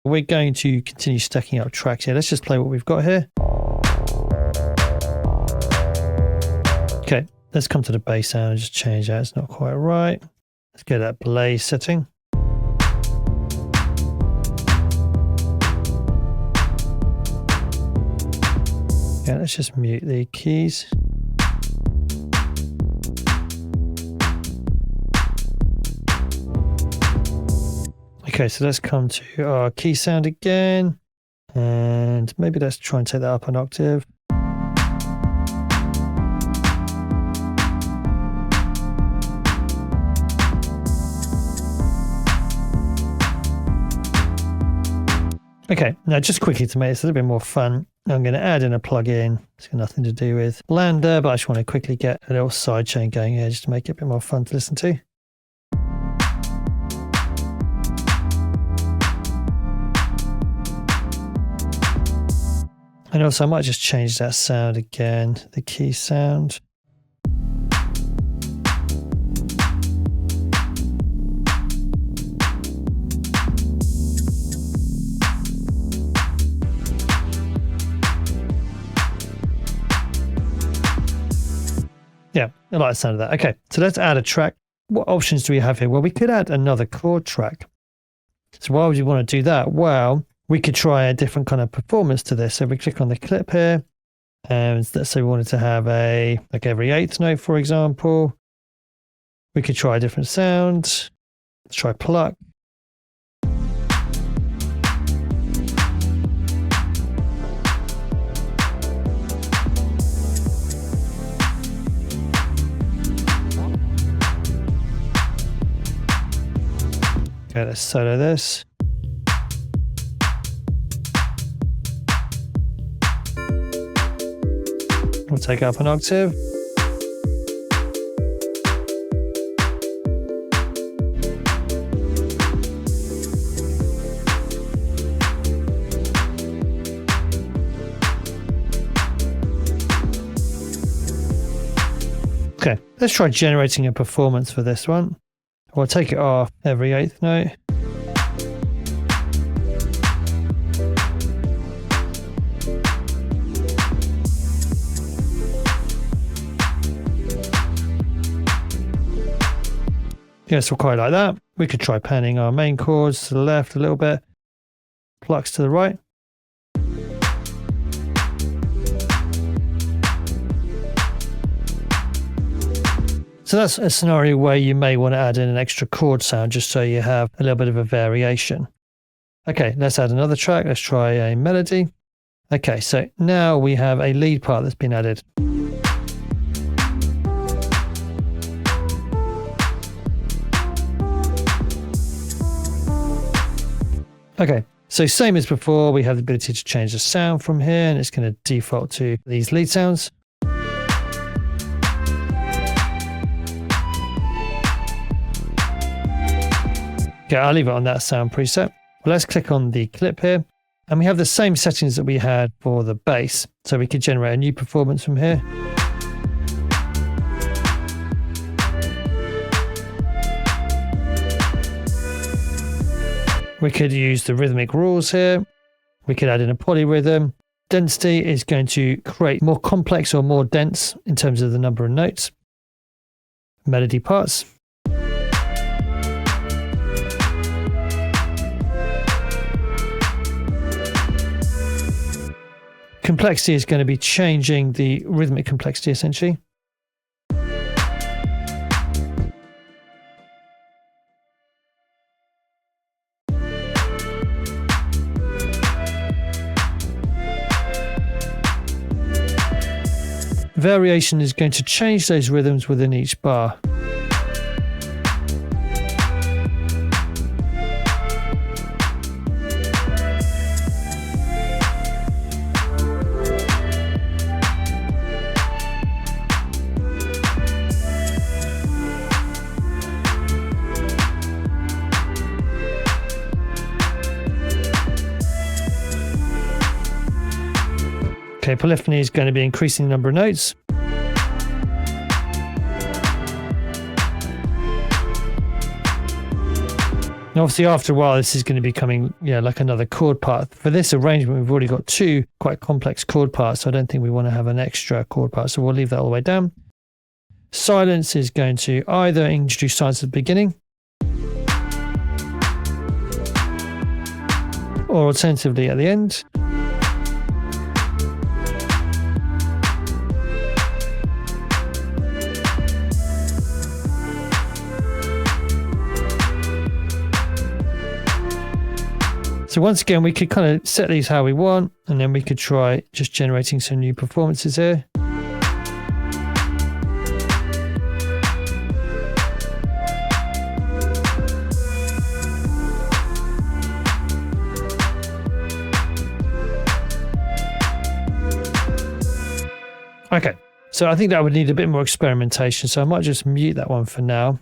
We're going to continue stacking up tracks here. Let's just play what we've got here. Okay, let's come to the bass sound and just change that. It's not quite right. Let's get that delay setting. Yeah, let's just mute the keys. Okay, so let's come to our key sound again, and maybe let's try and take that up an octave. Okay, now just quickly to make this a little bit more fun, I'm going to add in a plugin. It's got nothing to do with Blender, but I just want to quickly get a little sidechain going here just to make it a bit more fun to listen to. And also I might just change that sound again, the key sound. Yeah, I like the sound of that. Okay, so let's add a track. What options do we have here? Well, we could add another chord track. So why would you want to do that? Well, we could try a different kind of performance to this. So we click on the clip here, and let's say we wanted to have a, like every eighth note, for example. We could try a different sound. Let's try pluck. Okay, let's solo this. We'll take up an octave. Okay, let's try generating a performance for this one. We'll take it off every eighth note. Yes, we'll quite like that. We could try panning our main chords to the left a little bit, plucks to the right. So that's a scenario where you may want to add in an extra chord sound just so you have a little bit of a variation. Okay, let's add another track. Let's try a melody. Okay, so now we have a lead part that's been added. Okay, so same as before, we have the ability to change the sound from here, and it's going to default to these lead sounds. Okay, I'll leave it on that sound preset. Well, let's click on the clip here, and we have the same settings that we had for the bass. So we could generate a new performance from here. We could use the rhythmic rules here. We could add in a polyrhythm. Density is going to create more complex or more dense in terms of the number of notes. Melody parts. Complexity is going to be changing the rhythmic complexity essentially. Variation is going to change those rhythms within each bar. Okay, polyphony is going to be increasing the number of notes. And obviously after a while, this is going to be becoming, like another chord part. For this arrangement, we've already got 2 quite complex chord parts. So I don't think we want to have an extra chord part. So we'll leave that all the way down. Silence is going to either introduce silence at the beginning, or alternatively at the end. So once again, we could kind of set these how we want, and then we could try just generating some new performances here. Okay, so I think that would need a bit more experimentation, so I might just mute that one for now.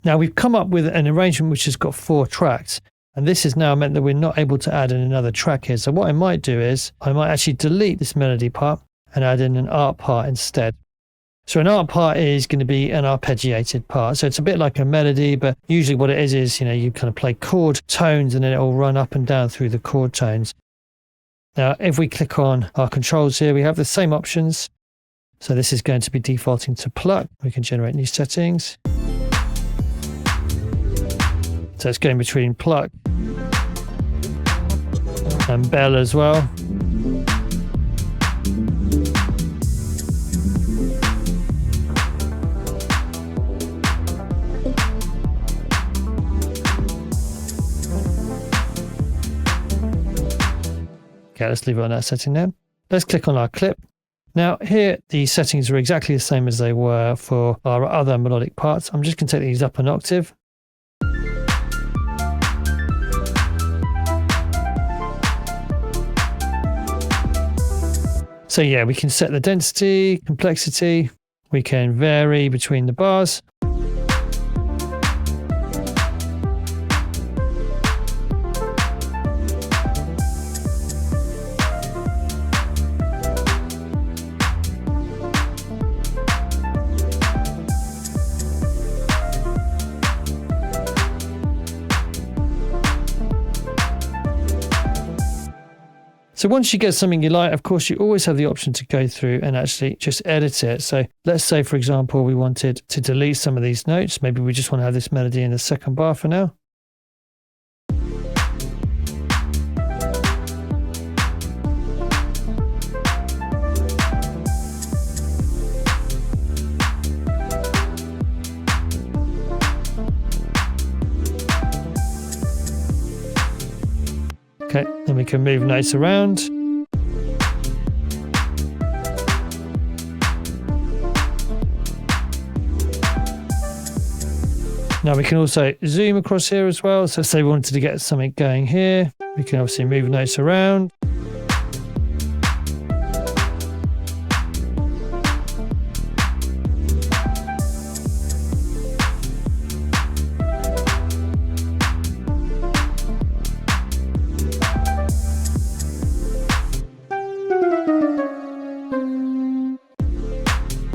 Now we've come up with an arrangement which has got 4 tracks. And this has now meant that we're not able to add in another track here. So what I might do is I might actually delete this melody part and add in an art part instead. So an art part is going to be an arpeggiated part. So it's a bit like a melody, but usually what it is, you kind of play chord tones and then it will run up and down through the chord tones. Now, if we click on our controls here, we have the same options. So this is going to be defaulting to pluck. We can generate new settings. So it's going between pluck and bell as well. Okay, let's leave it on that setting there. Let's click on our clip. Now here, the settings are exactly the same as they were for our other melodic parts. I'm just going to take these up an octave. So yeah, we can set the density, complexity, we can vary between the bars. So once you get something you like, of course, you always have the option to go through and actually just edit it. So let's say, for example, we wanted to delete some of these notes. Maybe we just want to have this melody in the second bar for now. Okay, then we can move notes around. Now we can also zoom across here as well. So say we wanted to get something going here, we can obviously move notes around.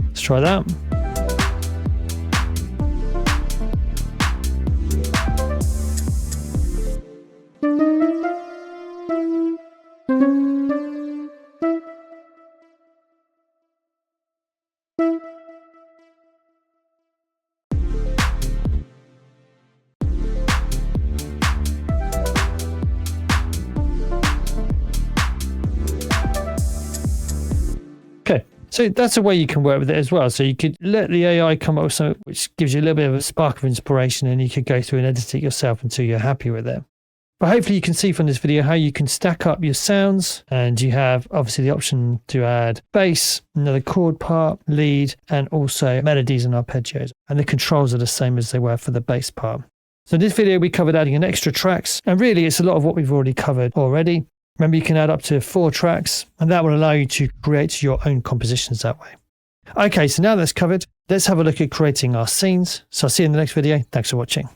Let's try that. Okay, so that's a way you can work with it as well. So you could let the AI come up with something which gives you a little bit of a spark of inspiration, and you could go through and edit it yourself until you're happy with it. But hopefully you can see from this video how you can stack up your sounds, and you have obviously the option to add bass, another chord part, lead, and also melodies and arpeggios. And the controls are the same as they were for the bass part. So in this video we covered adding in extra tracks, and really it's a lot of what we've already covered already. Remember, you can add up to 4 tracks, and that will allow you to create your own compositions that way. Okay, so now that's covered, let's have a look at creating our scenes. So I'll see you in the next video. Thanks for watching.